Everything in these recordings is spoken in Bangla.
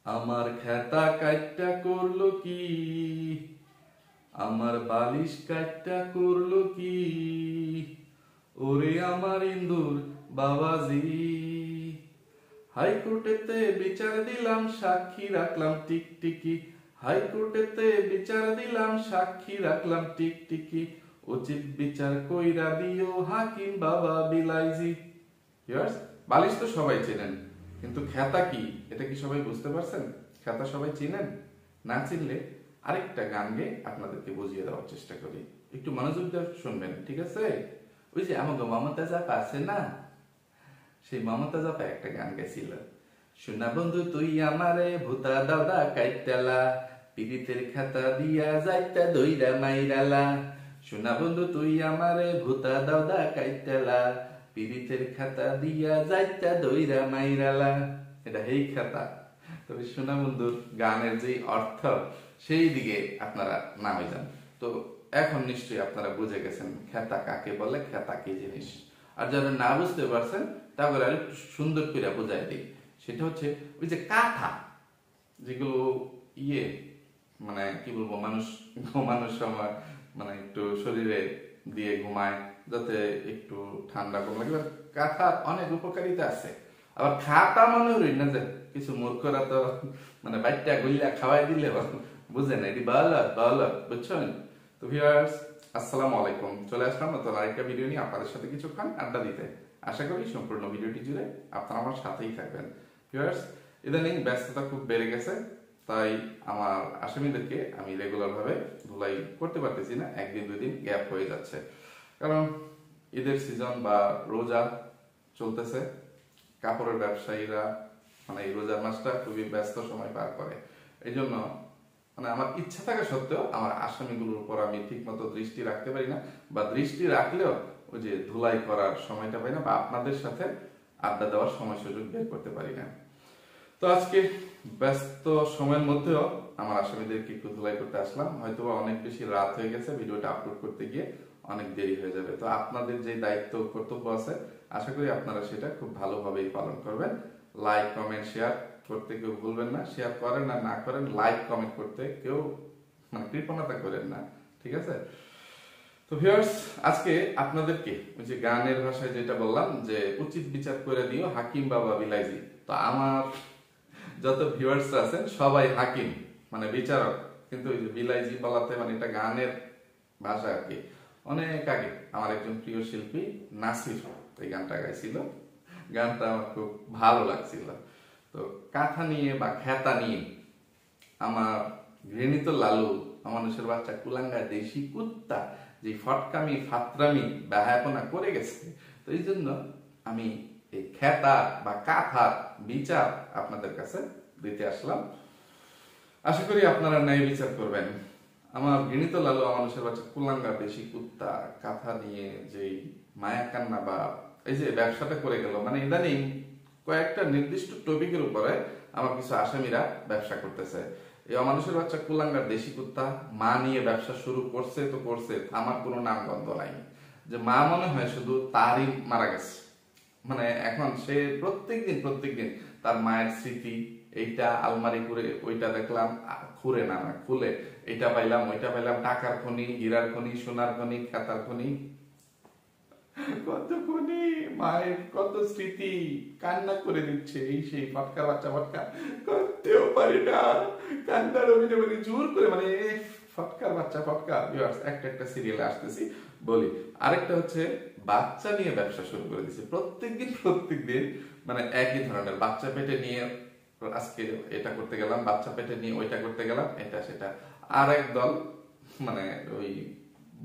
আমার খেতা কাইটটা করলো কি, আমার বালিশ কাইটটা করলো কি, ওরে আমার ইন্দুর বাবাজি। হাইকোর্টেতে বিচার দিলাম, সাক্ষী রাখলাম টিকটিকি। হাইকোর্টেতে বিচার দিলাম, সাক্ষী রাখলাম টিকটিকি। উচিত বিচার কইরা দিও হাকিম বাবা বিলাইজি। ইয়ার্স, বালিশ তো সবাই চেনেন, কিন্তু খেতা কি এটা কি সবাই বুঝতে পারছেন? খেতা সবাই চিনেন? না চিনলে আরেকটা গান গেয়ে আপনাদেরকে বুঝিয়ে দেওয়ার চেষ্টা করি, একটু মনোযোগ দিয়ে শুনবেন, ঠিক আছে? ওই যে আমাকে মমতাজ আপা আছে না, সেই মমতাজ আপা একটা গান গেছিল, সোনা বন্ধু তুই আমারে ভূতা দাদা কাইটালা, পীড়িতের খাতা দিয়া যাইতা দইরা মাইরালা। সোনা বন্ধু তুই আমারে ভূতা দাদা কাইটালা, পীড়িতের খাতা দিয়া যাইতা দইরা মাইরালা। এটা হেই খাতা। তবে সোনা বন্ধুর গানের যে অর্থ সেই দিকে আপনারা না হইলেন। তো এখন নিশ্চয়ই আপনারা বুঝে গেছেন খেতা কাকে বলে, খেতা কি জিনিস। আর যারা না বুঝতে পারছেন তাহলে আর একটু সুন্দর করে বোঝাই দিই। সেটা হচ্ছে ওই যে কাঁথা, যেগুলো মানে কি বলবো, মানুষ ঘুমানোর সময় মানে একটু শরীরে দিয়ে ঘুমায় যাতে একটু ঠান্ডা কম লাগে। কাঁথার অনেক উপকারিতা আছে। আবার খাতা মনে হই না যে কিছু মূর্খরা তো মানে বাইটটা গলিয়া খাওয়াই দিলে বুঝে না, এটি বালত বুঝছেন? তো ভিউয়ার্স, আসসালামু আলাইকুম। চলে আসলাম নতুন আরেকটা ভিডিও নিয়ে আপনাদের সাথে কিছুক্ষণ আড্ডা দিতে। আশা করি সম্পূর্ণ ভিডিওটি জুড়ে আপনারা আমার সাথেই থাকবেন। ভিউয়ার্স, ইদানিং ব্যস্ততা খুব বেড়ে গেছে, তাই আমার আসামিদেরকে আমি রেগুলার ভাবে ধুলাই করতে পারতেছি না, একদিন দুই দিন গ্যাপ হয়ে যাচ্ছে। কারণ ঈদের সিজন বা রোজা চলতেছে, কাপড়ের ব্যবসায়ীরা মানে এই রোজার মাসটা খুবই ব্যস্ত সময় পার করে। এই জন্য মানে আমার ইচ্ছা থাকা সত্ত্বেও আমার আসামিগুলোর উপর আমি ঠিক মতো দৃষ্টি রাখতে পারি না, বা দৃষ্টি রাখলেও ওই যে ধুলাই করার সময়টা পাই না, বা আপনাদের সাথে আড্ডা দেওয়ার সময় সুযোগ বের করতে পারি না। তো আজকে ব্যস্ত সময়ের মধ্যেও আমার আসামিদেরকে একটু ধুলাই করতে আসলাম। হয়তো অনেক বেশি রাত হয়ে গেছে, ভিডিওটা আপলোড করতে গিয়ে অনেক দেরি হয়ে যাবে। তো আপনাদের যে দায়িত্ব কর্তব্য আছে, আশা করি আপনারা সেটা খুব ভালোভাবেই পালন করবেন। লাইক কমেন্ট শেয়ার করতে কেউ ভুলবেন না। শেয়ার করেন আর না করেন, লাইক কমেন্ট করতে কেউ মানে কৃপণতা করেন না, ঠিক আছে? তো ভিউয়ার্স, আজকে আপনাদেরকে ওই যে গানের ভাষায় যেটা বললাম যে উচিত বিচার করে দিও হাকিম বাবা বিলাইজি। তো আমার যত ভিউয়ার্স আছেন সবাই হাকিম মানে বিচারক, কিন্তু ওই যে বিলাইজি বলাতে মানে এটা গানের ভাষা আর কি। অনেক আগে আমার একজন প্রিয় শিল্পী নাসির এই গানটা গাইছিল, গানটা আমার খুব ভালো লাগছিল। তো কাঁথা নিয়ে বা খেতা নিয়ে আমার ঘৃণিত লালু, মানুষের বাচ্চা কুলাঙ্গা দেশি কুত্তা যে ফটকামি ফাত্রামি ব্যাহাপনা করে গেছে, তো এই জন্য আমি এই খেতা বা কাঁথার বিচার আপনাদের কাছে দিতে আসলাম। আশা করি আপনারা ন্যায় বিচার করবেন। আমার ঘৃণিত লালু, মানুষের বাচ্চা কুলাঙ্গা দেশি কুত্তা কাঁথা নিয়ে যেই মায়া কান্না বা এই যে ব্যবসাটা করে গেল, মানে ইদানিং কয়েকটা নির্দিষ্ট টপিকের উপরে আমার কিছু আসামিরা ব্যবসা করতেছে। এই অমানুষের বাচ্চা কুলাঙ্গার দেশি কুত্তা মা নিয়ে ব্যবসা শুরু করছে তো করছে, আমার কোনো নামগন্ধ নাই। যে মা মনে হয় শুধু তারই মারা গেছে, মানে এখন সে প্রত্যেকদিন তার মায়ের স্মৃতি, এইটা আলমারি করে ওইটা দেখলাম খুঁড়ে না খুলে, এইটা পাইলাম ওইটা পাইলাম, টাকার খনি, হীরার খনি, সোনার খনি, খেতার খনি, কত খনি, মায়ের কত স্মৃতি কান্না করে দিচ্ছে। এই সেই ফটকা বাচ্চা ফটকা করতেও পারি না, কান্নার অভিনয় জোর করে মানে ফটকার বাচ্চা ফটকা। একটা সিরিয়ালে আসতেছি বলি। আরেকটা হচ্ছে বাচ্চা নিয়ে ব্যবসা শুরু করে দিচ্ছে, প্রত্যেকদিন মানে একই ধরনের বাচ্চা পেটে নিয়ে আজকে এটা করতে গেলাম, বাচ্চা পেটে নিয়ে ওইটা করতে গেলাম, এটা সেটা। আর এক দল মানে ওই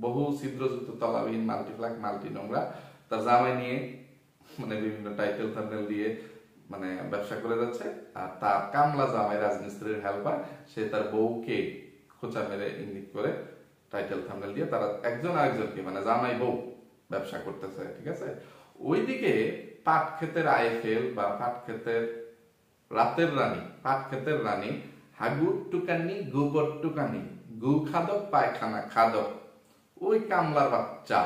বহু ছিদ্রযুক্ত তলাবিহীন মাল্টিপ্লাক মাল্টি নোংরা তার জামাই নিয়ে মানে বিভিন্ন টাইটেল থাম্বনেল দিয়ে মানে ব্যবসা করে যাচ্ছে। আর তার কামলা জামাই রাজমিস্ত্রির হেল্পার, সে তার বউকে খোঁচা মেরে ইঙ্গিত করে টাইটেল থাম্বনেল দিয়ে তারা একজন আরেকজনকে মানে জামাই বউ ব্যবসা করতেছে, ঠিক আছে? ওইদিকে পাট ক্ষেতের আইফেল বা পাট ক্ষেতের রাতের রানী, পাট ক্ষেতের রানী, হাগুর টুকানি গোবর টুকানি, গু খাদক পায়খানা খাদক, ওই কামলার বাচ্চা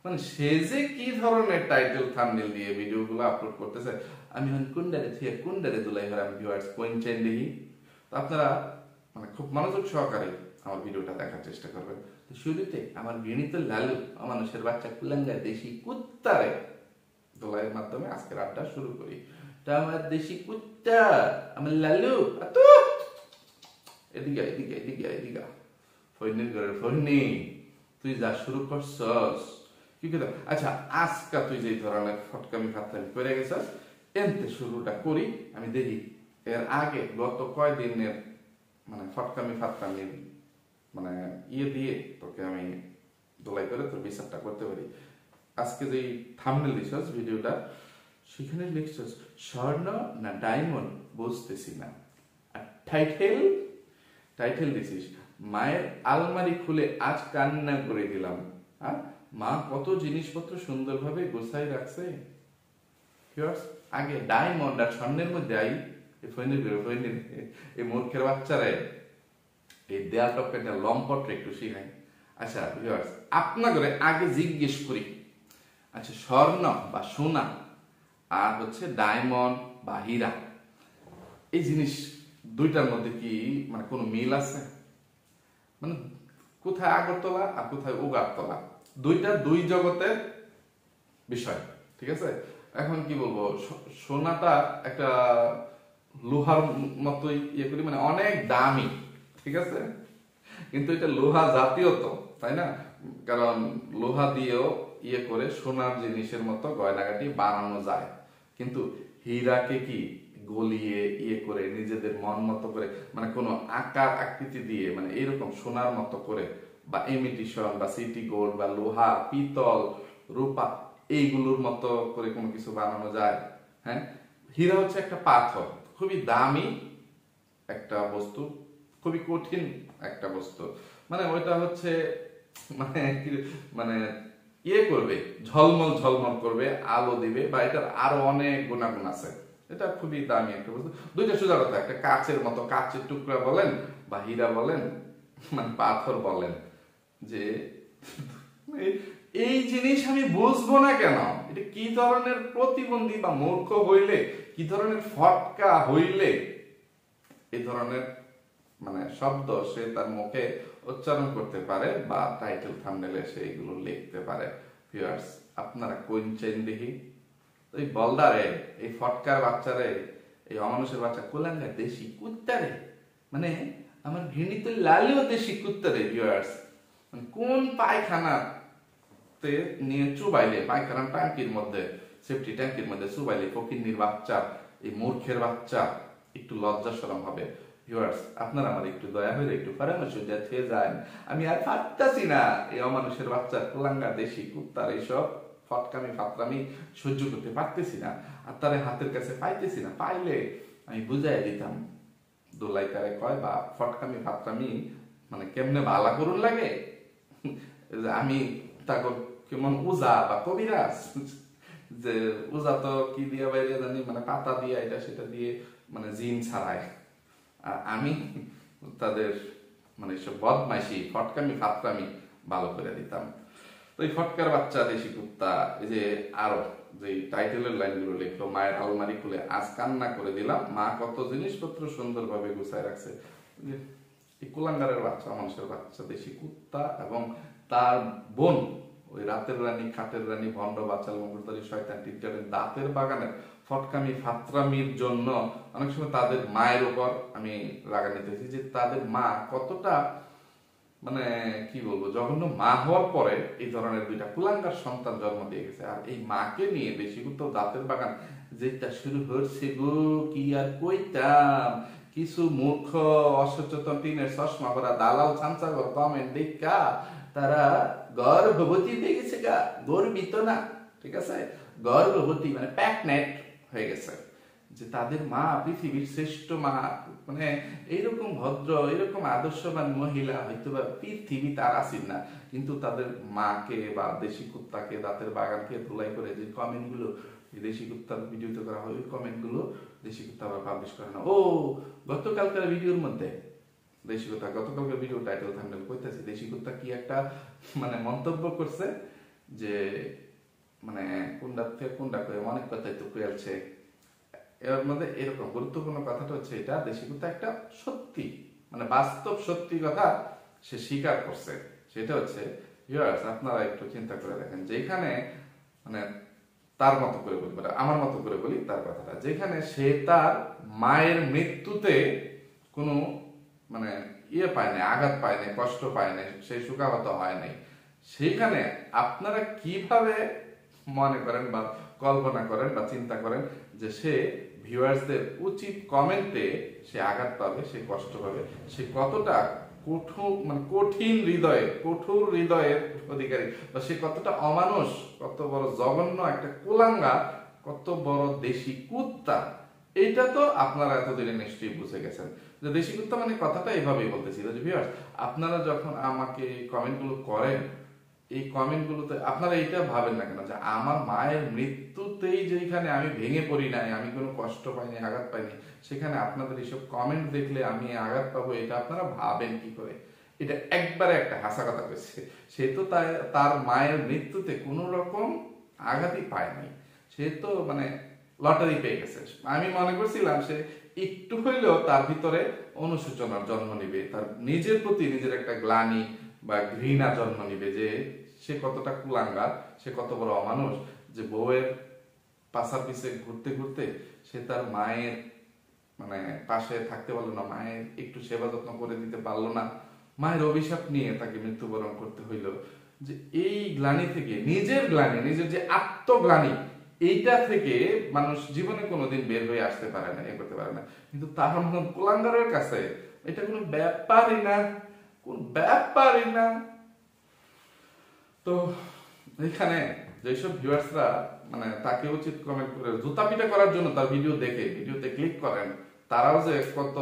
মানে সে যে কি ধরনের টাইটেল থাম্বনেল দিয়ে ভিডিওগুলো আপলোড করতেছে, আমি কোনটারে থেকে কোনটারে দুলাই হরে আমি ভিউয়ার্স কোয়েনচেন দেখি। তো আপনারা মানে খুব মনোযোগ সহকারে আমার ভিডিওটা দেখার চেষ্টা করবেন। তো শুরুতে আমার ঘৃণিত লালু মানুষের বাচ্চা কুলাঙ্গা দেশি কুত্তারে দোলাইয়ের মাধ্যমে আজকের আড্ডা শুরু করি। তা আমার দেশি কুত্তা আমার লালু তো এদিকে এদিকে এদিকে এদিকে ফৈনির ঘরের ফৈনি তুই যা শুরু করছস কি কথা। আচ্ছা আজকা তুই যে ধরনের ফটকামি ফাটকামি করে গেছস এনতে শুরুটা করি আমি দেখি এর আগে গত কয়দিনের মানে ফটকামি ফাটকামি মানে দিয়ে তোকে আমি দোলাই করে তোর বিচারটা করতে পারি। আজকে যে থাম্বনেল দিছস ভিডিওটা সেখানে লিখছস স্বর্ণ না ডায়মন্ড বুঝতেছি না, আর টাইটেল দিছিস মায়ের আলমারি খুলে আজ কান্না করে দিলাম। মা কত জিনিসপত্র সুন্দরভাবে গোছাই রাখছে। আগে ডায়মন্ড আর স্বর্ণের মধ্যে এই মূর্খের বাচ্চারা এই দেয়াল টপকে লম্পটরে একটু শিখাই। আচ্ছা ভিউয়ার্স আপনাদের আগে জিজ্ঞেস করি, আচ্ছা স্বর্ণ বা সোনা আর হচ্ছে ডায়মন্ড বা হীরা এই জিনিস দুইটার মধ্যে কি মানে কোনো মিল আছে? মানে কোথায় আগরতলা আর কোথায় উগারতলা, দুইটা দুই জগতের বিষয়, ঠিক আছে? এখন কি বলবো, সোনাটা একটা লোহার মতোই ইয়ে করি মানে অনেক দামি, ঠিক আছে, কিন্তু এটা লোহা জাতীয় তো, তাই না? কারণ লোহা দিয়েও ইয়ে করে সোনার জিনিসের মতো গয়নাগাটি বানানো যায়, কিন্তু হীরাকে কি গলিয়ে ইয়ে করে নিজেদের মন মতো করে মানে কোনো আকার আকৃতি দিয়ে মানে এরকম সোনার মতো করে বা ইমিটেশন বা সিটি গোল্ড বা লোহা পিতল রূপা এইগুলোর মতো করে কোনো কিছু বানানো যায়? হ্যাঁ, হীরা হচ্ছে একটা পাথর, খুবই দামি একটা বস্তু, খুবই কঠিন একটা বস্তু, মানে ওইটা হচ্ছে মানে মানে ইয়ে করবে ঝলমল ঝলমল করবে, আলো দিবে বা এটার আরো অনেক গুণাগুণ আছে, এটা খুবই দামি একটা বস্তু। দুইটা সোজা কথা, একটা কাচের মতো, কাচের টুকরা বলেন বা হীরা বলেন মানে পাথর বলেন, যে এই জিনিস আমি বুঝবো না কেন? এটা কি ধরনের প্রতিবন্ধী বা মূর্খ হইলে, কি ধরনের ফটকা হইলে এই ধরনের মানে শব্দ সে তার মুখে উচ্চারণ করতে পারে বা টাইটেল থাম্বনেলে সে এগুলো লিখতে পারে? ভিউয়ার্স আপনারা কোন চেন দেখি এই বলদারে, এই ফটকার বাচ্চারে, এই অমানুষের বাচ্চা কোলাঙ্গা দেশি কুত্তারে, মানে আমার ঘৃণিত লালিও দেশি কুত্তারে। ভিউয়ার্স মানে কোন পায়খানাতে নিয়ে চুবাইলে, পায়খানা ট্যাঙ্কির মধ্যে, সেফটি ট্যাঙ্কির মধ্যে চুবাইলে ফকিন্নির বাচ্চা, এই মূর্খের বাচ্চা একটু লজ্জা শরম হবে? ভিউয়ার্স আপনারা আমার একটু দয়া হয়ে একটু পরামর্শ দিয়ে থেকে যান, আমি আর পারতাছি না এই অমানুষের বাচ্চা কোলাঙ্গা দেশি কুত্তার এইসব ফটকামি ফাতরামি সহ্য করতে পারতেছি না, আর তার হাতের কাছে পাইতেছি না, পাইলে আমি বুঝাই দিতাম দোলাই কারে কয় বা ফটকামি ফাতরামি মানে কেমনে বালা করুন লাগে। আমি তাকে কেমন উজা বা কবিরাজ, যে উজা তো কি দিয়ে বাইরে জানি মানে পাতা দিয়ে এটা সেটা দিয়ে মানে জিন ছাড়ায়, আর আমি তাদের মানে সব বদমাইশি ফটকামি ফাতরামি ভালো করে দিতাম। তো এই ফটকার বাচ্চা দেশি কুত্তা এই যে আরো যে টাইটেলের লাইনগুলো লিখলো, মায়ের আলমারি খুলে আজ কান্না করে দিলাম, মা কত জিনিসপত্র সুন্দরভাবে গুছায় রাখছে। এই কুলাঙ্গারের বাচ্চা, মানুষের বাচ্চা দেশি কুত্তা এবং তার বোন ওই রাতের রানী, খাটের রানী, ভণ্ড বাচাল মঙ্গলতারি শয়তান টিচারের দাঁতের বাগানের ফটকামি ফাতরামির জন্য অনেক সময় তাদের মায়ের উপর আমি রাগান্বিত হয়েছি, যে তাদের মা কতটা মানে কি বলবো জঘন্য মা হওয়ার পরে এই ধরনের দুইটা কুলাঙ্গার সন্তান জন্ম দিয়ে গেছে। আর এই মাকে নিয়ে দেশি কুত্তা দাঁতের বাগান যেটা শুরু হচ্ছে গো, কি আর কইতাম, কিছু মূর্খ অসচেতন টিনের চশমা পরা দালাল ছাঞ্চাগর কমেন্ট দেখা তারা গর্ভবতী হয়ে গেছে, গা গর্বিত না, ঠিক আছে, গর্ভবতী মানে প্যাকনেট হয়ে গেছে, যে তাদের মা পৃথিবীর শ্রেষ্ঠ মা, মানে এইরকম ভদ্র এরকম আদর্শবান মহিলা হয়তো বা পৃথিবী তার আসেন না, কিন্তু তাদের মাকে বা দেশি কুত্তাকে দাঁতের বাগানকে ধুলাই করে যে কমেন্ট গুলো দেশি কুত্তার ভিডিওতে করা হয়, ওই কমেন্ট গুলো দেশি কুত্তা আবার পাবলিশ করে না। ও গতকালকার ভিডিওর মধ্যে দেশি কুত্তা, গতকালকার ভিডিও টাইটেল থাম্বনেল কইতাছি, দেশি কুত্তা কি একটা মানে মন্তব্য করছে যে মানে কোনটা থেকে কোনটা করে অনেক কথাই তো কয়েছে। এর মধ্যে এরকম গুরুত্বপূর্ণ কথাটা হচ্ছে এটা দেশি কুত্তা একটা সত্যি মানে বাস্তব সত্যি কথা সে স্বীকার করছে। সেটা হচ্ছে ভিউয়ার্স, আপনারা একটু চিন্তা করে দেখেন, যেখানে মানে তার মতো করে বলি, মানে আমার মতো করে বলি তার কথাটা, যেখানে সে তার মায়ের মৃত্যুতে কোনো মানে পায় না, আঘাত পায় না, কষ্ট পায় না, সে শোকাহত হয় নাই, সেখানে আপনারা কিভাবে মনে করেন বা কল্পনা করেন বা চিন্তা করেন যে সে ভিউয়ার্সদের উচিত কমেন্টে সে আঘাত পাবে, সে কষ্ট পাবে, সে কতটা কঠোর হৃদয়ের অধিকারী, বা সে কতটা অমানুষ, কত বড় জঘন্য একটা কুলাঙ্গার, কত বড় দেশি কুত্তা। এইটা তো আপনারা এতদিনে নিশ্চয়ই বুঝে গেছেন যে দেশি কুত্তা মানে কথাটা এভাবেই বলতেছিল। যে ভিউয়ার্স, আপনারা যখন আমাকে কমেন্টগুলো করেন, এই কমেন্টগুলোতে আপনারা এটা ভাবেন না কেন যে আমার মায়ের মৃত্যুতেই যেখানে আমি ভেঙে পড়ি নাই, আমি কোনো কষ্ট পাইনি, আঘাত পাইনি, সেখানে আপনাদের এইসব কমেন্ট দেখলে আমি আঘাত পাবো, এটা আপনারা ভাবেন কি করে? এটা একবারে একটা হাসা কথা কইছে। সে তো তার মায়ের মৃত্যুতে কোনো রকম আঘাতই পায়নি, সে তো মানে লটারি পেয়ে গেছে। আমি মনে করছিলাম সে একটু হইলেও তার ভিতরে অনুশোচনার জন্ম নিবে, তার নিজের প্রতি নিজের একটা গ্লানি বা ঘৃণা জন্ম নিবে যে সে কতটা কুলাঙ্গার, সে কত বড় অমানুষ, যে বউয়ের পাশা পিছে ঘুরতে ঘুরতে সে তার মায়ের মানে পাশে থাকতে পারলো না, মায়ের একটু সেবা যত্ন করে দিতে পারলো না, মায়ের অভিশাপ নিয়ে তাকে মৃত্যুবরণ করতে হইল। যে এই গ্লানি থেকে, নিজের গ্লানি, নিজের যে আত্মগ্লানি, এইটা থেকে মানুষ জীবনে কোনোদিন বের হয়ে আসতে পারে না, করতে পারে না। কিন্তু তার মতন কুলাঙ্গারের কাছে এটা কোনো ব্যাপারই না, কোন ব্যাপারই না। তো এখানে যেসব ভিউয়ার্সরা মানে তাকে উচিত কমেন্ট করে জুতা পিটা করার জন্য তার ভিডিও দেখে ভিডিওতে ক্লিক করেন, তারাও যে কত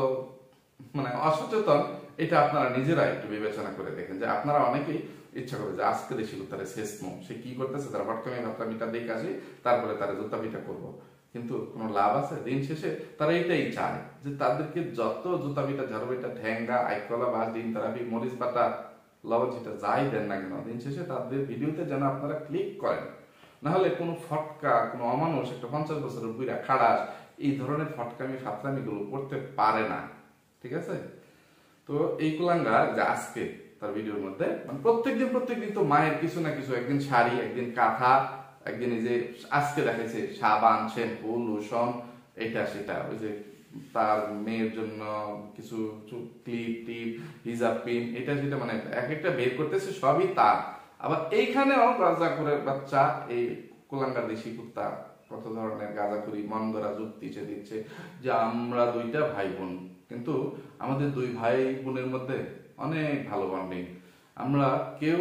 মানে অসচেতন, এটা আপনারা নিজেরা একটু বিবেচনা করে দেখেন। যে আপনারা অনেকেই ইচ্ছা করে যে আজকে দেশি কুত্তারে শেষ সে কি করতেছে, তারা বটকামি ভাবটা দেখে আসি, তারপরে তারা জুতা পিটা করবো, কিন্তু কোনো লাভ আছে? দিন শেষে তারা এটাই চায় যে তাদেরকে যত জুতা পিটা, ঝাড়ু পিটা, ঠ্যাঙ্গা, আইকলা, বাস, ডিম থেরাপি, মরিচ বাটা, লবণ যেটা যাই দেন না কেন, দিন শেষে তাদের ভিডিওতে যেন আপনারা ক্লিক করেন। না হলে কোনো ফটকা, কোনো অমানুষ একটা 50 বছরের বুইড়া খাড়াস এই ধরনের ফটকামি ফাতরামি গুলো করতে পারে না, ঠিক আছে? তো এই কুলাঙ্গার যে আজকে তার ভিডিওর মধ্যে মানে প্রত্যেকদিন তো মায়ের কিছু না কিছু, একদিন শাড়ি, একদিন কাঁথা, একদিন এই যে আজকে দেখাইছে সাবান, শ্যাম্পু, লোশন, এটা সেটা, ওই যে তার মেয়ের জন্য কিছু ক্লিপ টিপ, হিজাব পিন, এটা সেটা, মানে এক একটা বের করতেছে, সবই তার। আবার এইখানেও গাঁজাখুরের বাচ্চা, এই কুলাঙ্গার দেশি কুত্তা কত ধরনের গাঁজাখুরি মন গড়া যুক্তি সে দিচ্ছে যে আমরা দুইটা ভাই বোন, কিন্তু আমাদের দুই ভাই বোনের মধ্যে অনেক ভালো বন্ডিং, আমরা কেউ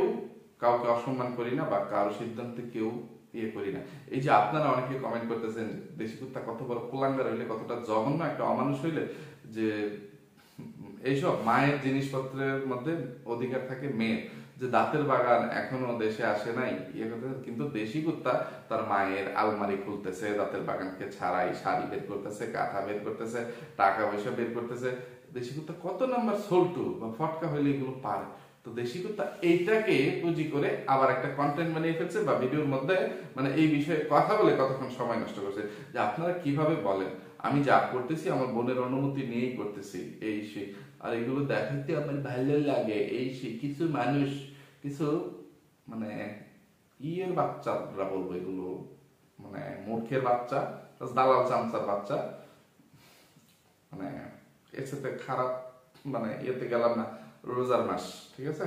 কাউকে অসম্মান করি না বা কারো সিদ্ধান্তে কেউ করি না। এই যে আপনারা অনেকে কমেন্ট করতেছেন দেশি কুত্তা কত বড় কুলাঙ্গার হইলে, কতটা জঘন্য একটা অমানুষ হইলে, যে এইসব মায়ের জিনিসপত্রের মধ্যে অধিকার থাকে মেয়ের, যে দাঁতের বাগান এখনো দেশে আসে নাই কিন্তু দেশি কুত্তা তার মায়ের আলমারি খুলতেছে, দাঁতের বাগানকে ছাড়াই শাড়ি বের করতেছে, কাঁথা বের করতেছে, টাকা পয়সা বের করতেছে। দেশি কুত্তা কত নাম্বার সোল্টু বা ফটকা হইলে এগুলো পারে। তো দেশি কুত্তা এইটাকে পুঁজি করে আবার একটা কন্টেন্ট বানিয়ে ফেলছে বা ভিডিওর মধ্যে মানে এই বিষয়ে কথা বলে কতক্ষণ সময় নষ্ট করছে। যে আপনারা কিভাবে বলেন আমি যা করতেছি আমার বোনের অনুমতি নিয়েই করতেছি, এই সেই, আর এগুলো দেখাতে আমার ভালো লাগে, এই সেই, কিছু মানুষ, কিছু মানে ইয়ের বাচ্চারা বলবো এগুলো, মানে মূর্খের বাচ্চা, দালাল চামচার বাচ্চা, মানে এর সাথে খারাপ মানে ইয়েতে গেলাম না, রোজার মাস, ঠিক আছে,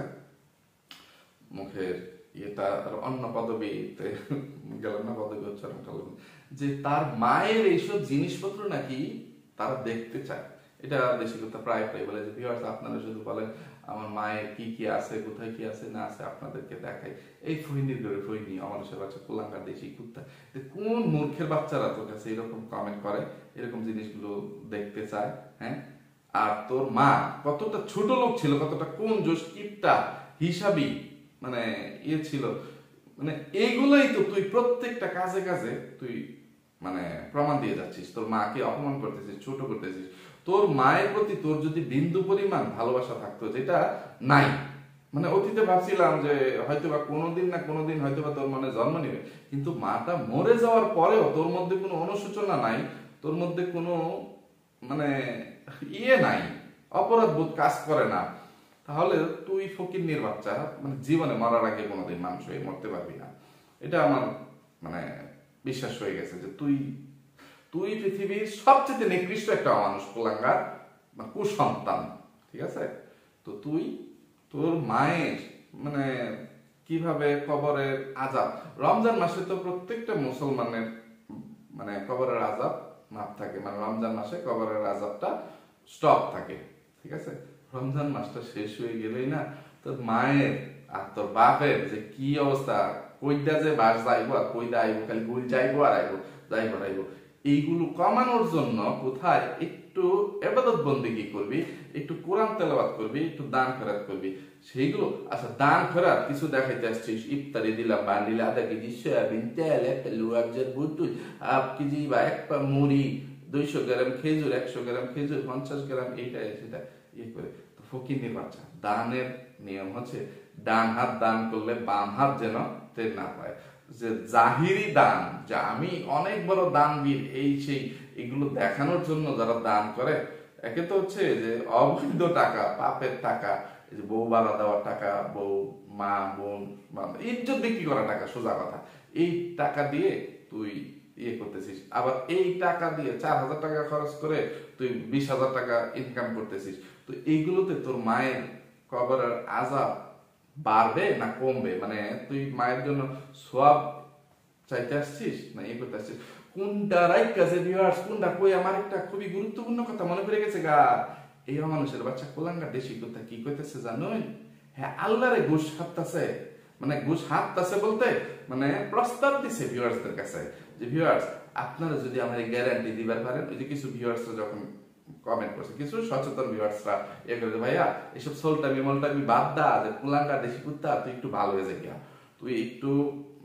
মুখের ইয়েটা অন্য পদবীতে গেলাম না, পদবী উচ্চারণ করলাম, যে তার মায়ের এইসব জিনিসপত্র নাকি তারা দেখতে চায়। এটা দেশি কুত্তা প্রায় বলে যে ভিউয়ার্স আপনারা শুধু বলেন আমার মায়ের কি কি আছে, কোথায় কি আছে না আছে আপনাদেরকে দেখাই, এই ফহিনীর ঘরে ফহিনী, অমানুষের বাচ্চা, কুলাঙ্গার দেশি কুত্তা। কোন মূর্খের বাচ্চারা তোর কাছে এরকম কমেন্ট করে, এরকম জিনিসগুলো দেখতে চায়? হ্যাঁ, আর তোর মা কতটা ছোট লোক ছিল, কতটা কোন জোশ কিপটা হিসাবি মানে ইয়ে ছিল, মানে এইগুলোই তো তুই প্রত্যেকটা কাজে কাজে তুই মানে প্রমাণ দিয়ে যাচ্ছিস, তোর মাকে অপমান করতেছিস, ছোট করতেছিস। তোর মায়ের প্রতি তোর যদি বিন্দু পরিমাণ ভালোবাসা থাকতো, যেটা নাই, মানে অতীতে ভাবছিলাম যে হয়তোবা কোনোদিন না কোনোদিন হয়তোবা তোর মনে জন্ম নেবে, কিন্তু মাটা মরে যাওয়ার পরেও তোর মধ্যে কোনো অনুশোচনা নাই, তোর মধ্যে কোনো মানে নাই, অপরাধ বোধ কাজ করে না, তাহলে তুই ফকিন্নির বাচ্চা, মানে জীবনে মরার আগে কোনোদিন মানুষ হয়ে মরতে পারবি না। এটা আমার মানে বিশ্বাস হয়ে গেছে যে তুই তুই পৃথিবীর সবচেয়ে নিকৃষ্ট একটা মানুষ, কুলাঙ্গার, কুসন্তান, ঠিক আছে? তো তুই তোর মায়ের মানে কিভাবে কবরের আযাব, রমজান মাসে তো প্রত্যেকটা মুসলমানের মানে কবরের আযাব মাপ থাকে, মানে রমজান মাসে কবরের আযাবটা স্টপ থাকে, ঠিক আছে? রমজান মাসটা শেষ হয়ে গেলেই না তোর মায়ের আর তোর বাপের যে কি অবস্থা, কইটা যে বাস যাইবো আর কইটা আইবো, খালি গুল যাইবো আর আইবো, এইগুলো কমানোর জন্য কোথায় একটু ইবাদত বন্দেগী করবি, একটু কোরআন তেলাওয়াত করবি, একটু দান খয়রাত করবি, সেইগুলো। আচ্ছা, দান খয়রাত কিছু দেখাইতে আসছিস, ইফতারি দিলাম বান্ডিলে আধা কেজি সয়াবিন তেল, একটা লুয়াবজার বুটুল, হাফ কেজি বা এক পা মুড়ি, 200 গ্রাম খেজুর, 100 গ্রাম খেজুর, 50 গ্রাম, এইটা সেটা ইয়ে করে। তো ফকিন্নির বাচ্চা, দানের নিয়ম হচ্ছে ডান হাত দান করলে বাম হাত যেন টের না পায়। যে জাহিরি দান, যে আমি অনেক বড় দানবীর, এই সেই, এগুলো দেখানোর জন্য যারা দান করে, একে তো হচ্ছে যে অবৈধ টাকা, পাপের টাকা, এই যে বউ ভাড়া দেওয়ার টাকা, বউ মা বোন ইজ্জত বিক্রি করা টাকা, সোজা কথা, এই টাকা দিয়ে তুই ইয়ে করতেছিস। আবার এই টাকা দিয়ে 4000 টাকা খরচ করে তুই 20,000 টাকা ইনকাম করতেছিস। তো এইগুলোতে তোর মায়ের কবরের আযাব বাড়বে না কমবে? মানে তুই মায়ের জন্য সওয়াব চাইতে আসছিস না ইয়ে করতে আসছিস? কোনটা রাইট কাছে ভিউয়ার্স, কোনটা কই? আমার একটা খুবই গুরুত্বপূর্ণ কথা মনে পড়ে গেছে গা। এই মানুষের বাচ্চা কোলাঙ্গা দেশি কথা কি কইতেছে জানোই? হ্যাঁ, আল্লাহরে ঘুষ হাততাছে, মানে ঘুষ হাততাছে বলতে মানে প্রস্তাব দিছে ভিউয়ার্সদের কাছে যে ভিউয়ার্স আপনারা যদি আমার গ্যারান্টি দিবার পারেন। ওই যে কিছু ভিউয়ার্সরা যখন কমেন্ট করছে, কিছু সচেতন ভিউয়ার্সরা এ করে, ভাইয়া এসব সোলটামি মোলটামি বাদ দা, যে কুলাঙ্গা দেশি কুত্তা, তুই একটু ভালো হয়ে যাই, তুই একটু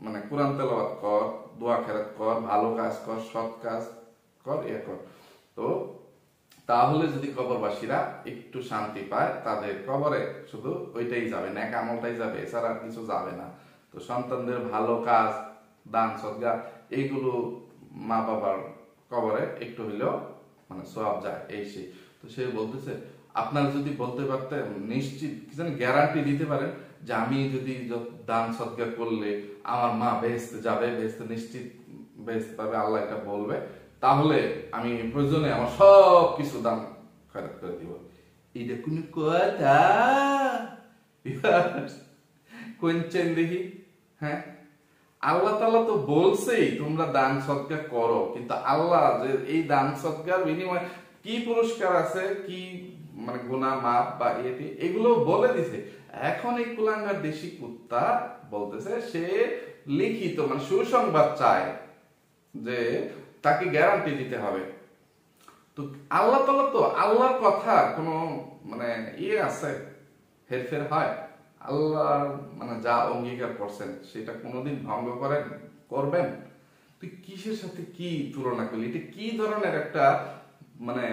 মানে কোরআন তেলাওয়াত কর, দোয়া খেরাত কর, ভালো কাজ কর, সৎ কাজ কর, ইয়ে কর। তো তাহলে যদি কবরবাসীরা একটু শান্তি পায়, তাদের কবরে শুধু ওইটাই যাবে, নেক আমলটাই যাবে, এছাড়া আর কিছু যাবে না। তো সন্তানদের ভালো কাজ, দান সদকা, এইগুলো মা বাবার কবরে একটু হইলেও মানে সওয়াব যায়, এই সেই। তো সে বলতেছে আপনারা যদি বলতে পারতেন, নিশ্চিত কি জানি গ্যারান্টি দিতে পারেন যে আমি যদি দান সদকা করলে আমার মা বেহেশতে যাবে, বেহেশতে নিশ্চিত বেহেশতে পাবে, আল্লাহ এটা বলবে, তাহলে আমি প্রয়োজনে আমার সব কিছু দান খয়রাত করে দিব। এটা কোন কথা? কোনছেন দেখি? হ্যাঁ, আল্লাহ তাআলা তো বলছেই তোমরা দান সদকা করো, কিন্তু আল্লাহ যে এই দান সদকার বিনিময়ে কি পুরস্কার আছে, কি মানে গুনাহ মাফ বা ইয়েটি, এগুলো বলে দিছে। এখন এই কুলাঙ্গার দেশি কুত্তা বলতেছে সে লিখিত মানে সুসংবাদ চায় যে তাকে গ্যারান্টি দিতে হবে। তো আল্লাহ তাআলা তো, আল্লাহর কথা কোনো মানে ইয়ে আছে, হেরফের হয়? আল্লাহ মানে যা অঙ্গীকার করছেন সেটা কোনোদিন ভঙ্গ করবেন? তুই কিসের সাথে কি তুলনা করলি? এটা কি ধরনের একটা মানে,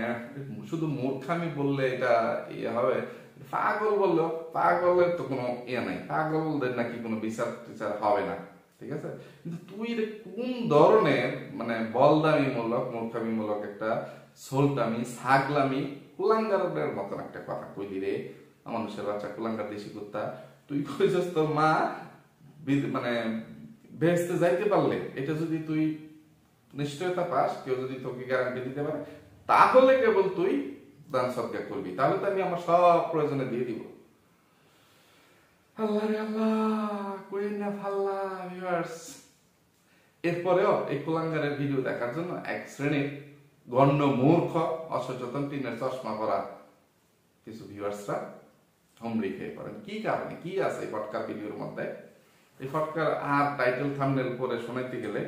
শুধু মূর্খামি বললে এটা ইয়ে হবে, পাগল বললেও পাগলের তো কোনো ইয়ে নাই, পাগলদের নাকি কোনো বিচার টিচার হবে না, ঠিক আছে? কিন্তু তুই কোন ধরনের মানে বলদামি মূলক, মূর্খামি মূলক একটা সোলটামি, ছাগলামি, কুলাঙ্গারের মতন একটা কথা কইলি রে। মানুষের বাচ্চা, কুলাঙ্গার দেশি কুত্তা, তুই কইছস তোর মা মানে বেহেশতে যাইতে পারলে, এটা যদি তুই নিশ্চয়তা পাস, কেউ যদি তোকে গ্যারান্টি দিতে পারে, তাহলে কেবল তুই দান সদকা করবি, তাহলে তো আমি আমার সব প্রয়োজনে দিয়ে দিব। আল্লাহ রে আল্লাহ, কই না ফাল্লা ভিউয়ার্স। এরপরেও এই কুলাঙ্গারের ভিডিও দেখার জন্য এক শ্রেণীর গণ্য মূর্খ, অসচেতন, টিনের চশমা পরা কিছু ভিউয়ার্সরা হুমড়ি খেয়ে পড়েন। কি কারণে, কি আছে এই ফটকার ভিডিওর মধ্যে? এই ফটকার আর টাইটেল থাম্বনেল করে শোনাইতে গেলে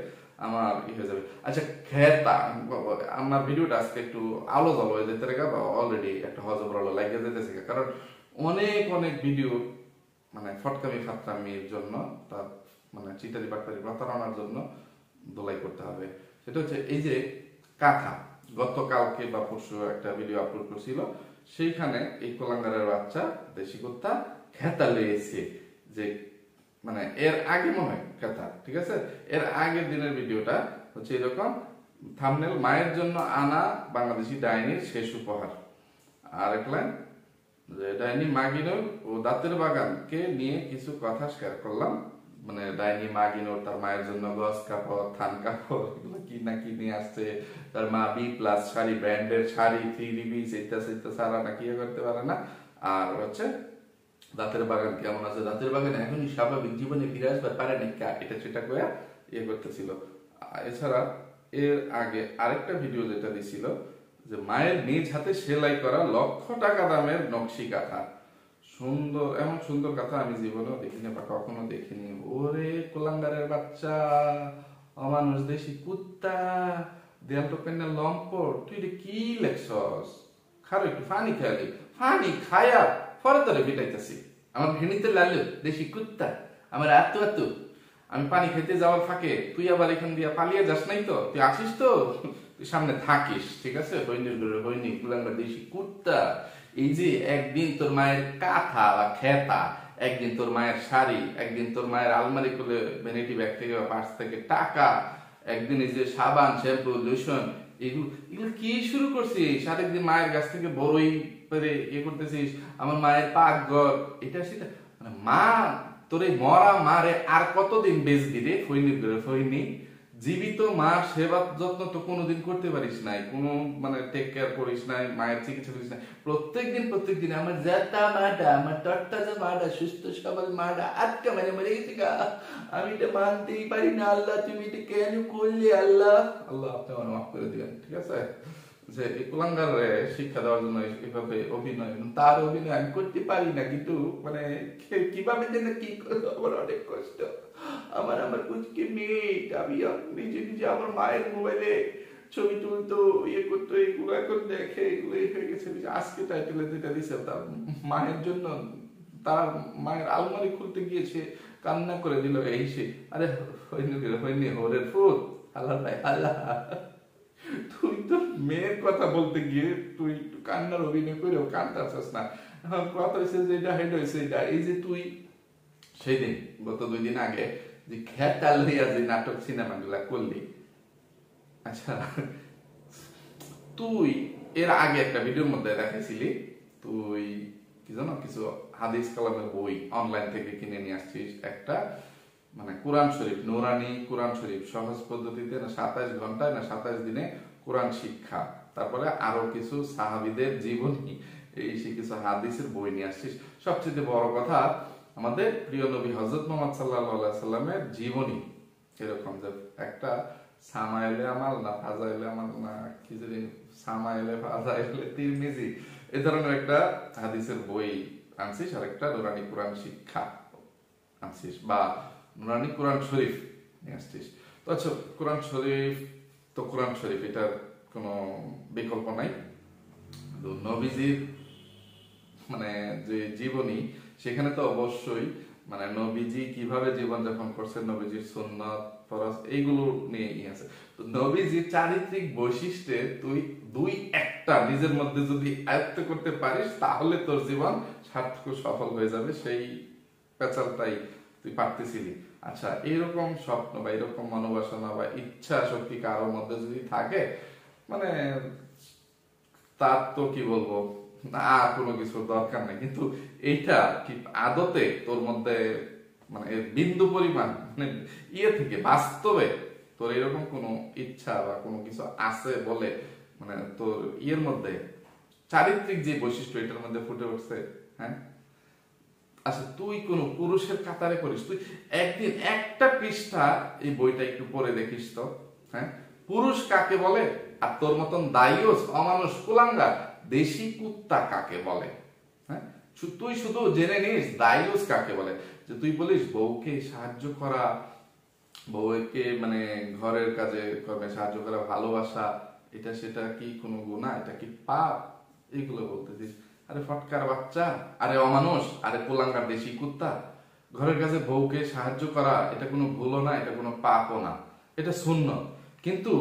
আমার ই হয়ে যাবে। আচ্ছা, খেতা আমার ভিডিওটা আজকে একটু আলো জলো হয়ে যেতে রেখা, অলরেডি একটা হজবর আলো লাগিয়ে যেতেছে, কারণ অনেক অনেক ভিডিও মানে ফটকামি ফাটকামির জন্য, তার মানে চিটারি বাটপারি প্রতারণার জন্য দোলাই করতে হবে। সেটা হচ্ছে এই যে কাঁথা, গতকালকে বা পরশু একটা ভিডিও আপলোড করছিল, সেইখানে এই কোলাঙ্গারের বাচ্চা দেশি কুত্তা খেতা লয়েছে যে মানে এর আগে মনে হয় খেতা, ঠিক আছে, এর আগের দিনের ভিডিওটা হচ্ছে এরকম থাম্বনেল, মায়ের জন্য আনা বাংলাদেশি ডাইনির শেষ উপহার। আর এক লাইন যে ডাইনি মাগিনুর ও দাঁতের বাগানকে নিয়ে কিছু কথা শেয়ার করলাম, মানে ডাইনি মাগিনুর তার মায়ের জন্য গস কাপড়, থান কাপড়, এগুলো কি না কি নিয়ে আসছে, তার মা বি প্লাস শাড়ি, ব্র্যান্ডের শাড়ি, 3D সেটা সারা না কি করতে পারে না। আর হচ্ছে দাঁতের বাগান কেমন আছে, দাঁতের বাগান এখনই স্বাভাবিক জীবনে ফিরে আসবে পারে না, এটা সেটা কয়া করতেছিল। এছাড়া এর আগে আরেকটা ভিডিও যেটা দিছিল যে মায়ের নিজ হাতে সেলাই করা লক্ষ টাকা দামের নকশি কাঁথা, সুন্দর, এমন সুন্দর কাঁথা আমি জীবনেও দেখিনি বা কখনো দেখিনি। ওরে কোলাঙ্গারের বাচ্চা, অমানুষ দেশি কুত্তা, দেয়াল টোপেনের লম্পট, তুই রে কি লেখছস? খারো একটু ফানি খাইলি, ফানি খায়া পরে তোরে পিটাইতেছি। আমার ঘৃণিতে লালু দেশি কুত্তা, আমার এত আমি পানি খেতে যাওয়ার ফাঁকে তুই আবার এখান দিয়ে পালিয়ে যাস নাই তো, তুই আসিস তো, তুই সামনে থাকিস, ঠিক আছে? হইনি কুলাঙ্গার দেশি কুত্তা। এই যে একদিন তোর মায়ের কাঁথা বা খেতা, একদিন তোর মায়ের শাড়ি, একদিন তোর মায়ের আলমারি খুলে ভ্যানিটি ব্যাগ থেকে বা পার্স থেকে টাকা, একদিন এই যে সাবান, শ্যাম্পু, লোশন, এগুলো কি শুরু করছিস? আরেকদিন মায়ের কাছ থেকে বড়ই পেরে করতেছিস, আমার মায়ের পাকঘর, এটা সেটা, মানে মা তোর এই মরা মারে আর কতদিন বেচবি রে? ফইনি জীবিত মার সেবা যত্ন তো কোনোদিন করতে পারিস নাই, কোনো মানে টেক কেয়ার করিস নাই, মায়ের চিকিৎসা করিস নাই। প্রত্যেকদিন আমার জাতা মাটা, আমার তরতাজা মাটা, সুস্থ সবল মাটা আটকা মরে গেছে গা। আমি এটা মানতেই পারি না। আল্লাহ তুমি এটা কেন করলে? আল্লাহ আপনি আমার মাফ করে দিবেন, ঠিক আছে? যে এই কুলাঙ্গারে শিক্ষা দেওয়ার জন্য এভাবে অভিনয়, তার অভিনয় আমি করতে পারি না, কিন্তু মানে কিভাবে যেন কি করবো আমার অনেক কষ্ট। আমার কুচকে মেয়ে, আমি নিজে আমার মায়ের মোবাইলে ছবি তুলতো, করতো, এগুলো এখন দেখে এগুলো হয়ে গেছে। আজকে টাইটেলে যেটা দিছে তার মায়ের জন্য, তার মায়ের আলমারি খুলতে গিয়েছে, কান্না করে দিল এই সে। আরে হয়নি হোরের ফুল, আল্লাহ আল্লাহ, তুই তো মেয়ের কথা বলতে গিয়ে তুই একটু কান্নার অভিনয় করেও কান্দাচ্ছিস না। কথা হয়েছে যে এটা হেড হয়েছে এটা, এই যে তুই সেই দিন গত 2 দিন আগে যে খেতা লইয়া যে নাটক সিনেমা গুলা করলি, আচ্ছা তুই এর আগে একটা ভিডিওর মধ্যে দেখাইছিলি তুই কি জানো কিছু হাদিস কালামের বই অনলাইন থেকে কিনে নিয়ে আসছিস, একটা মানে কোরআন শরীফ, নুরানি কোরআন শরীফ, সহজ পদ্ধতিতে না 27 ঘন্টায় না 27 দিনে কোরআন শিক্ষা, তারপরে আরো কিছু সাহাবীদের জীবনী, এই কিছু হাদিসের বই নিয়ে আসছিস। সবচেয়ে বড় কথা আমাদের প্রিয় নবী হযরত মুহাম্মদ সাল্লাল্লাহু আলাইহি সাল্লামের জীবনী, এরকম যে একটা সামাইলে আমাল না ফাজাইলে আমাল না কি জানি, সামাইলে ফাজাইলে তিরমিজি, এই ধরনের একটা হাদিসের বই আনছিস, আর একটা নুরানি কোরআন শিক্ষা আনছিস, বা নুরানি কোরআন শরীফ নিয়ে আসছিস। তো আচ্ছা, কোরআন শরীফ তো কোরআন শরীফ, এটার কোনো বিকল্প নাই। নবীজির মানে যে জীবনী, সেখানে তো অবশ্যই মানে নবীজি কিভাবে জীবনযাপন করছেন, নবীজির সুন্নাত ফরজ এইগুলো নিয়েই আছে। তো নবীজির চারিত্রিক বৈশিষ্ট্যে তুই 2-1টা নিজের মধ্যে যদি আয়ত্ত করতে পারিস, তাহলে তোর জীবন সার্থক সফল হয়ে যাবে। সেই পেঁচালটাই তুই পারতেছিলি। আচ্ছা, এরকম স্বপ্ন বা এরকম মনোবাসনা বা ইচ্ছা শক্তি কারোর মধ্যে যদি থাকে, মানে তার তো কি বলবো, না কোনো কিছুর দরকার নেই, কিন্তু এইটা কি আদতে তোর মধ্যে মানে বিন্দু পরিমাণ মানে থেকে বাস্তবে তোর এরকম কোনো ইচ্ছা বা কোনো কিছু আছে বলে মানে তোর মধ্যে চারিত্রিক যে বৈশিষ্ট্য এটার মধ্যে ফুটে উঠছে? হ্যাঁ, আচ্ছা তুই কোন পুরুষের কাতারে করিস? তুই একদিন একটা পৃষ্ঠা এই বইটা একটু পড়ে দেখিস তো। হ্যাঁ, পুরুষ কাকে বলে, আর তোর মতন দায়ুস অমানুষ কুলাঙ্গার দেশি কুত্তা কাকে বলে? হ্যাঁ, তুই শুধু জেনে নিস দায়ুস কাকে বলে। যে তুই বলিস বউকে সাহায্য করা, বউকে মানে ঘরের কাজে কর্মে সাহায্য করা, ভালোবাসা, এটা সেটা কি কোনো গুনাহ? এটা কি পাপ? এগুলো বলতেছিস। আরে ফটকার বাচ্চা, আরে অমানুষ, আরে কুলাঙ্গার দেশি কুত্তা, ঘরের কাছে বউকে সাহায্য করা এটা কোনো ভুলও না, এটা কোনো পাপও না, এটা সুন্নত। কিন্তু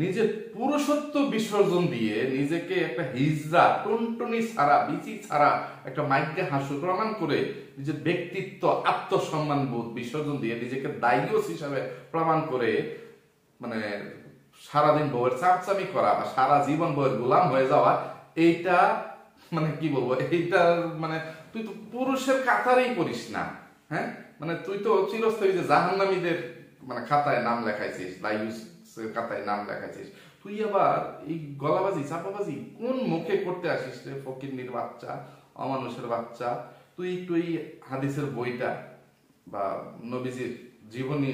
নিজের পুরুষত্ব বিসর্জন দিয়ে নিজেকে একটা হিজড়া টুনটুনি ছাড়া বিচি ছাড়া একটা মাইকে হাসু প্রমাণ করে নিজের ব্যক্তিত্ব আত্মসম্মান বোধ বিসর্জন দিয়ে নিজেকে দায়ুস হিসাবে প্রমাণ করে মানে সারাদিন বউয়ের চাপচামি করা বা সারা জীবন বউয়ের গোলাম হয়ে যাওয়া, এইটা মানে কি বলবো, এইটা মানে তুই তো পুরুষের কাতারেই করিস না। হ্যাঁ, মানে তুই তো চিরস্থায়ী যে জাহান্নামীদের মানে খাতায় নাম লেখাইছিস, খাতায় নাম লেখাইছিস, তুই আবার এই গলাবাজি চাপাবাজি কোন মুখে করতে আসিস রে ফকিন্নির বাচ্চা, অমানুষের বাচ্চা। তুই একটু এই হাদিসের বইটা বা নবীজির জীবনী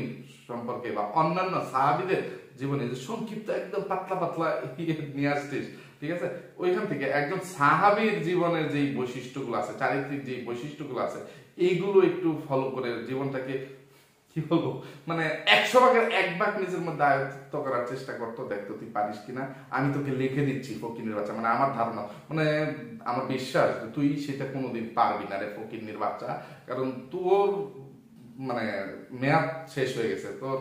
সম্পর্কে বা অন্যান্য সাহাবীদের জীবনী যে সংক্ষিপ্ত একদম পাতলা পাতলা নিয়ে আসছিস, ঠিক আছে, ওইখান থেকে একজন সাহাবীর জীবনের যেই বৈশিষ্ট্যগুলো আছে, চারিত্রিক যেই বৈশিষ্ট্যগুলো আছে, এইগুলো একটু ফলো করে জীবনটাকে কি বলবো মানে 100 ভাগের 1 ভাগ নিজের মধ্যে আয়ত্ত করার চেষ্টা করতো, দেখতো তুই পারিস কিনা। আমি তোকে লিখে দিচ্ছি ফকিন্নির বাচ্চা, মানে আমার ধারণা, মানে আমার বিশ্বাস তুই সেটা কোনোদিন পারবি না রে ফকিন্নির বাচ্চা। কারণ তোর মানে মেয়াদ শেষ হয়ে গেছে, তোর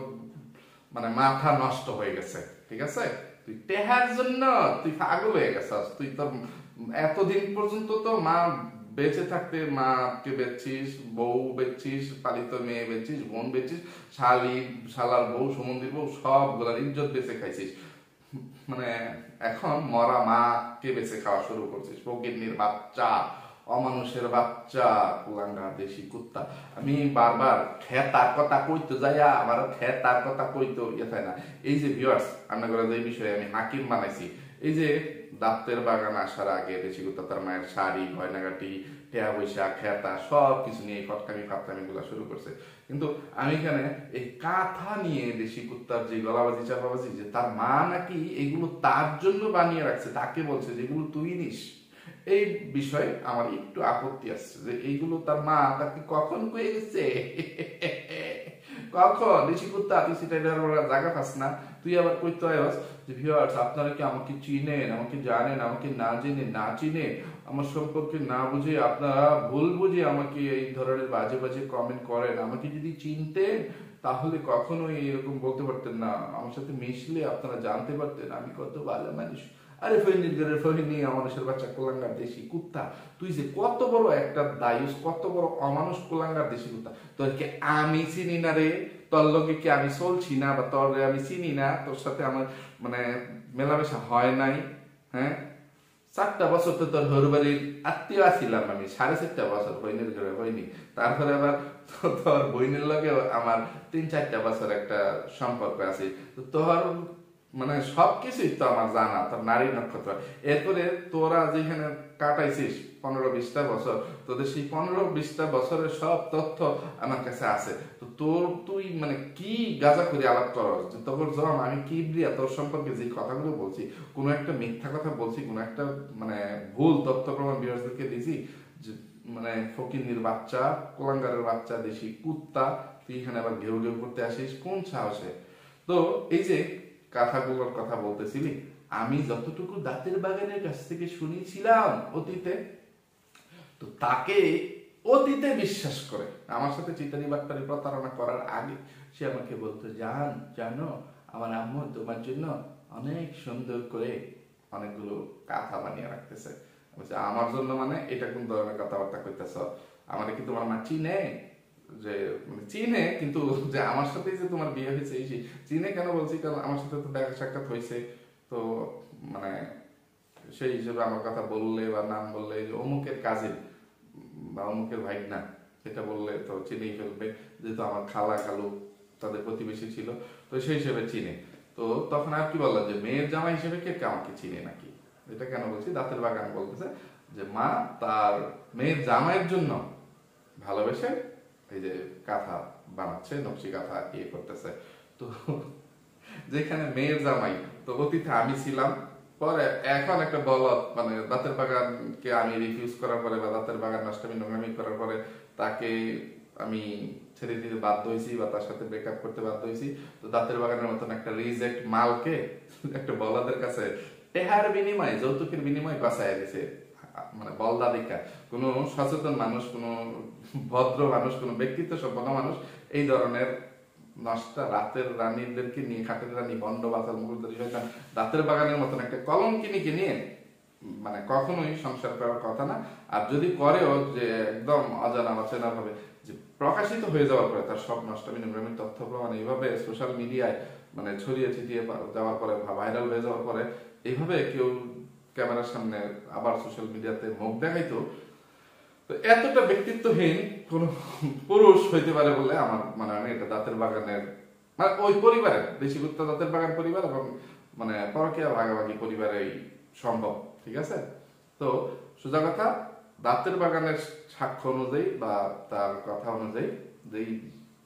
মানে মাথা নষ্ট হয়ে গেছে, ঠিক আছে। তুই টেহার জন্য তুই পাগল হয়ে গেছিস। তুই তো এতদিন পর্যন্ত তো মা বেঁচে থাকতে মাকে বেচছিস, বউ বেচছিস, পালিত মেয়ে বেচছিস, বোন বেচছিস, শালার বউ, সুমন্দির বউ, সবগুলার ইজ্জত বেঁচে খাইছিস। মানে এখন মরা মাকে বেঁচে খাওয়া শুরু করছিস। ফকিন্নির বাচ্চা, অমানুষের বাচ্চা, কুলাঙ্গার দেশি কুত্তা। আমি বারবার তার কথা কইতে যাইয়া আমার তার কথা কইতে ইয়ে না। এই যে ভিউয়ার্স, আপনাদের যে বিষয়ে আমি হাকিম বানাইছি, এই যে দাঁতের বাগান আসার আগে দেশি কুত্তা তার মায়ের শাড়ি, গয়নাগাটি, টেয়া পয়সা, খেতা সব কিছু নিয়ে ফটকামি ফাটকামি গুলা শুরু করছে। কিন্তু আমি এখানে এই কাঁথা নিয়ে দেশি কুত্তার যে গলাবাজি চাপাবাজি, যে তার মা নাকি এগুলো তার জন্য বানিয়ে রাখছে, তাকে বলছে যেগুলো তুই নিস, এই বিষয়ে আমার একটু আপত্তি আসছে যে এইগুলো তার মা তাকে কখন কয়ে গেছে। কখন দেশি কুত্তা তুই সেটা জায়গা পাস না, তুই আবার কইতে হয় যে ভিউয়ার্স আপনারা কি আমাকে চিনেন, আমাকে জানেন, আমাকে না জেনে না চিনে আমার সম্পর্কে না বুঝে আপনারা ভুল বুঝে আমাকে এই ধরনের বাজে বাজে কমেন্ট করেন। আমাকে যদি চিনতেন তাহলে কখনোই এরকম বলতে পারতেন না, আমার সাথে মিশলে আপনারা জানতে পারতেন আমি কত ভালো মানুষ। আরে ফহিনী অমানুষের বাচ্চা, কুলাঙ্গার দেশি কুত্তা, তুই যে কত বড় একটা দায়ুস, কত বড় অমানুষ কুলাঙ্গার দেশি কুত্তা। তোরকে আমি চিনি না রে, তোর লগে কি আমি চলছি না, বা তোর আমি চিনি না, তোর সাথে আমার মানে মেলামেশা হয় নাই। হ্যাঁ, 4টা বছর তো তোর হরবাড়ির আত্মীয় আছিলাম আমি, 4.5 বছর বইনের ঘরে হয়নি। তারপরে আবার তোর বইনের লগে আমার 3-4টা বছর একটা সম্পর্ক আছে। তো তোর মানে সবকিছুই তো আমার জানা, তোর নারী নক্ষত্র। এরপরে তোরা যেখানে কাটাইছিস 15-20টা বছর, তোদের সেই 15-20টা বছরের সব তথ্য আমার কাছে আছে। তো তুই মানে কি গাজা করে আলাপ করস যে তোর জম আমি কি ব্রিয়া তোর সম্পর্কে যে কথাগুলো বলছি, কোনো একটা মিথ্যা কথা বলছি, কোনো একটা মানে ভুল তথ্য প্রমাণ বিরাজদেরকে দিছি যে মানে ফকিন্নির বাচ্চা, কুলাঙ্গারের বাচ্চা, দেশি কুত্তা, তুই এখানে আবার ঘেউ ঘেউ করতে আসিস কোন সাহসে? তো এই যে কথাগুলোর কথা বলতেছিলি, আমি যতটুকু দাঁতের বাগানের কাছ থেকে শুনেছিলাম অতীতে, তো তাকে অতীতে বিশ্বাস করে আমার সাথে চিটারি বাটপারি প্রতারণা করার আগে সে আমাকে বলতো, জানো আমার আম্মু তোমার জন্য অনেক সুন্দর করে অনেকগুলো কাঁথা বানিয়ে রাখতেছে। আমার জন্য মানে এটা কোন ধরনের কথাবার্তা করতেছ? আমার কি তোমার মা চিনে? যে মানে চিনে, কিন্তু যে আমার সাথে যে তোমার বিয়ে হয়েছে এই চিনে কেন বলছি, কারণ আমার সাথে তো দেখা সাক্ষাৎ হয়েছে। তো মানে সেই হিসেবে আমার কথা বললে বা নাম বললে যে অমুকের কাজিন বা অমুকের ভাইগনা, সেটা বললে তো চিনেই ফেলবে, যেহেতু আমার খালা খালু তাদের প্রতিবেশী ছিল, তো সেই হিসেবে চিনে। তো তখন আর কি বললাম যে মেয়ের জামাই হিসেবে কে আমাকে চিনে নাকি? এটা কেন বলছি, দাঁতের বাগান বলতেছে যে মা তার মেয়ের জামাইয়ের জন্য ভালোবেসে এই যে কাঁথা বানাচ্ছে, নকশি কাঁথা ইয়ে করতেছে। তো যেখানে মেয়ের জামাই, তো অতীতে আমি ছিলাম, পরে এখন একটা বলদ মানে দাঁতের বাগানকে আমি রিফিউজ করার পরে বা দাঁতের বাগান নষ্টামি নোংরামি করার পরে তাকে আমি ছেড়ে দিতে বাধ্য হয়েছি বা তার সাথে ব্রেকআপ করতে বাধ্য হয়েছি। তো দাঁতের বাগানের মতন একটা রিজেক্ট মালকে একটা বলদের কাছে টেহার বিনিময়ে, যৌতুকের বিনিময়ে বাঁচায় দিছে। মানে বলদা দেখা কোনো সচেতন মানুষ, কোনো ভদ্র মানুষ, কোনো ব্যক্তিত্ব সম্পন্ন মানুষ এই ধরনের নষ্টা রাতের রানীদেরকে নিয়ে, খাটের রানী বন্ড বাতাল মুকুলদারি শয়তান রাতের বাগানের মতন একটা কলঙ্কিনীকে নিয়ে মানে কখনোই সংসার করার কথা না। আর যদি করেও যে একদম অজানা অচেনা ভাবে, যে প্রকাশিত হয়ে যাওয়ার পরে তার সব নষ্টামি নোংরামি তথ্য প্রমাণ এইভাবে সোশ্যাল মিডিয়ায় মানে ছড়িয়ে ছিটিয়ে যাওয়ার পরে, ভাইরাল হয়ে যাওয়ার পরে এইভাবে কেউ ক্যামেরার সামনে আবার সোশ্যাল মিডিয়াতে মুখ দেখাইতো, তো এতটা ব্যক্তিত্বহীন কোন পুরুষ হইতে পারে বলে আমার মানে হয় না। এটা দাঁতের বাগানের মানে ওই পরিবারের দেশি কুত্তা দাঁতের বাগান পরিবার এবং মানে পরকীয়া ভাগাভাগি পরিবারেই সম্ভব, ঠিক আছে। তো সোজা কথা, দাঁতের বাগানের সাক্ষ্য অনুযায়ী বা তার কথা অনুযায়ী যেই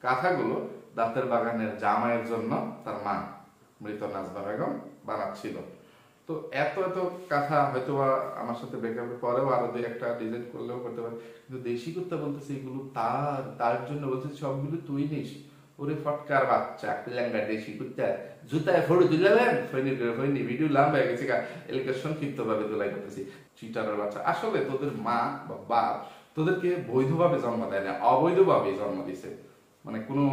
কাঁথাগুলো দাঁতের বাগানের জামাইয়ের জন্য তার মা মৃত নাজমা বেগম বানাচ্ছিল। তো এত এত কথা হয়তো আমার সাথে ব্রেকআপের পরেও আরো দুই একটা ডিজাইন করলেও করতে পারে, কিন্তু দেশি কুত্তা বলতেছে এগুলো তার জন্য বলছে সবগুলো তুই নিস। ওরে ফটকার বাচ্চা লেঙ্গা দেশি কুত্তা জুতায় ফোড়ে দিলাম হয়নি ভিডিও লম্বা হয়ে গেছে, এলাকার সংক্ষিপ্ত ভাবে তোলাই করতেছি। চিটারের বাচ্চা, আসলে তোদের মা বা বাপ তোদেরকে বৈধভাবে জন্ম দেয় না, অবৈধভাবে জন্ম দিছে। মানে কোনো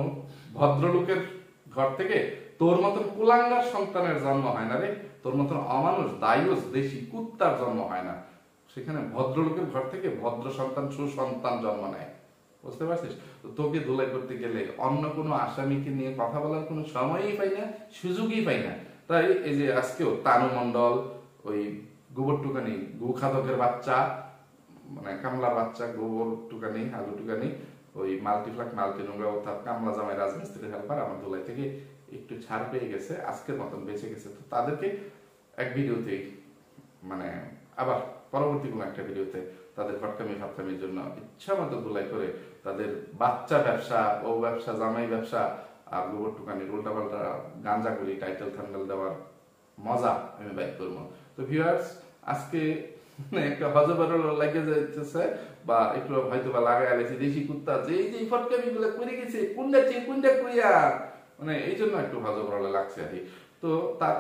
ভদ্রলোকের ঘর থেকে তোর মতন কুলাঙ্গার সন্তানের জন্ম হয় না রে, তোর মতন অমানুষ দায়ুষ দেশি কুত্তার জন্ম হয় না। সেখানে ভদ্রলোকের ঘর থেকে ভদ্র সন্তান সুসন্তান জন্ম নেয়, বুঝতে পারছিস। তো তোকে ধুলাই করতে গেলে অন্য কোনো আসামিকে নিয়ে কথা বলার কোনো সময়ই পাই না, সুযোগই পাই না। তাই এই যে আজকেও তানু মণ্ডল, ওই গোবর টুকানি গু খাদকের বাচ্চা, মানে কামলার বাচ্চা, গোবর টুকানি আলু টুকানি, ওই মাল্টিফ্লাক মাল্টি নোংরা ও তার কামলা জামাই রাজমিস্ত্রির হেল্পার আমার ধুলাই থেকে একটু ছাড় পেয়ে গেছে, আজকের মতন বেঁচে গেছে। তো তাদেরকে এক ভিডিওতেই মানে আবার পরবর্তী কোনো একটা ভিডিওতে তাদের ফটকামি ফাটকামির জন্য ইচ্ছা মতো ধুলাই করে তাদের বাচ্চা ব্যবসা, ও ব্যবসা, জামাই ব্যবসা আর গোবর টুকানির উল্টাপাল্টা গাঞ্জা করি টাইটেল থাম্বনেল দেওয়ার মজা আমি বাইক করবো। তো ভিউয়ার্স, আজকে একটা হজবর লাগে যাইতেছে বা একটু হয়তো বা লাগাই গেছে দেশি কুত্তা যে এই ফটকামি গুলো করে গেছে কোনটা কইয়া, মানে এই জন্য একটু হজবর লাগছে আর কি। তো তার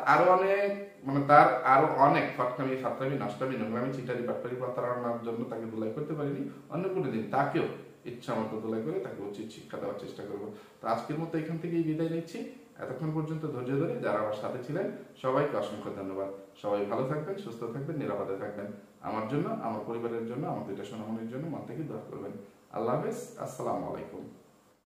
আরো অনেক ফটকামি ফাটকামি নষ্টামি নোংরামি চিটারি বাটপারি প্রতারণার জন্য তাকে ধুলাই করতে পারিনি, অন্য কোনো দিন তাকেও ইচ্ছা মতো ধুলাই করে তাকে উচিত শিক্ষা দেওয়ার চেষ্টা করবো। তো আজকের মতো এখান থেকেই বিদায় নিচ্ছি। এতক্ষণ পর্যন্ত ধৈর্য ধরে যারা আমার সাথে ছিলেন সবাইকে অসংখ্য ধন্যবাদ। সবাই ভালো থাকবেন, সুস্থ থাকবেন, নিরাপদে থাকবেন। আমার জন্য, আমার পরিবারের জন্য, আমার দুইটা সোনামণির জন্য মন থেকে দোয়া করবেন। আল্লাহ হাফেজ, আসসালামু আলাইকুম।